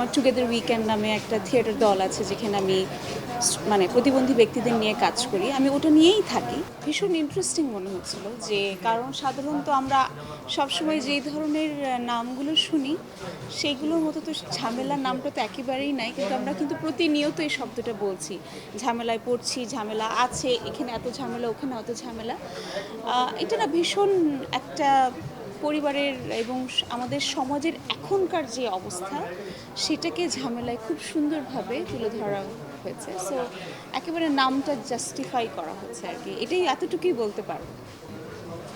আমার together weekend নামে একটা থিয়েটার দল আছে, যেখানে আমি মানে প্রতিবন্ধী ব্যক্তিদের নিয়ে কাজ করি। আমি ওটা নিয়েই থাকি। ভীষণ ইন্টারেস্টিং মনে হচ্ছিল, যে কারণ সাধারণত আমরা সবসময় যেই ধরনের নামগুলো শুনি সেইগুলোর মতো তো ঝামেলার নামটা তো একেবারেই নাই, কিন্তু আমরা কিন্তু প্রতিনিয়ত এই শব্দটা বলছি, ঝামেলায় পড়ছি, ঝামেলা আছে, এখানে এত ঝামেলা, ওখানে অত ঝামেলা। এটা না ভীষণ একটা পরিবারের এবং আমাদের সমাজের এখনকার যে অবস্থা, সেটাকে ঝামেলায় খুব সুন্দরভাবে তুলে ধরা হয়েছে। সো একেবারে নামটা জাস্টিফাই করা হচ্ছে আর কি, এটাই এতটুকুই বলতে পারবো।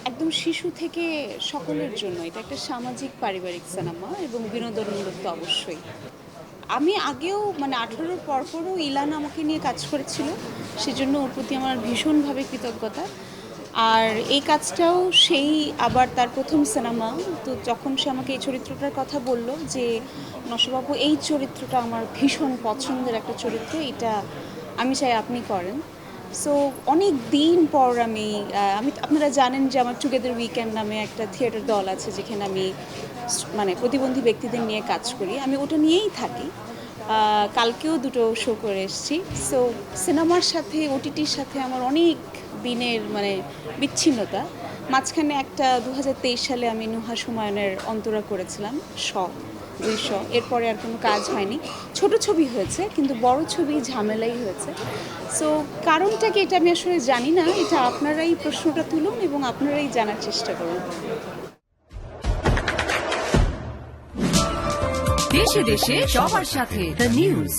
একদম শিশু থেকে সকলের জন্য এটা একটা সামাজিক পারিবারিক সিনেমা এবং বিনোদনমূলক তো অবশ্যই। আমি আগেও মানে 18-র পরপরও ইলান আমাকে নিয়ে কাজ করেছিল, সেজন্য ওর প্রতি আমার ভীষণভাবে কৃতজ্ঞতা। আর এই কাজটাও সেই আবার তার প্রথম সিনেমা, তো যখন সে আমাকে এই চরিত্রটার কথা বলল যে নশবাবু এই চরিত্রটা আমার ভীষণ পছন্দের একটা চরিত্র, এটা আমি চাই আপনি করেন। সো অনেক দিন পর আমি আপনারা জানেন যে আমার টুগেদার উইকেন্ড নামে একটা থিয়েটার দল আছে, যেখানে আমি মানে প্রতিবন্ধী ব্যক্তিদের নিয়ে কাজ করি। আমি ওটা নিয়েই থাকি। কালকেও দুটো শো করে এসেছি। সো সিনেমার সাথে ওটিটির সাথে আমার অনেক দিনের মানে বিচ্ছিন্নতা। মাঝখানে একটা 2023 সালে আমি নুহাস হুমায়ুনের অন্তরা করেছিলাম, 200। এরপরে আর কোনো কাজ হয়নি। ছোট ছবি হয়েছে, কিন্তু বড় ছবি ঝামেলাই হয়েছে। সো কারণটা কি এটা আমি আসলে জানি না, এটা আপনারাই প্রশ্নটা তুলুন এবং আপনারাই জানার চেষ্টা করুন। দেশে দেশে সবার সাথে দ্য নিউজ।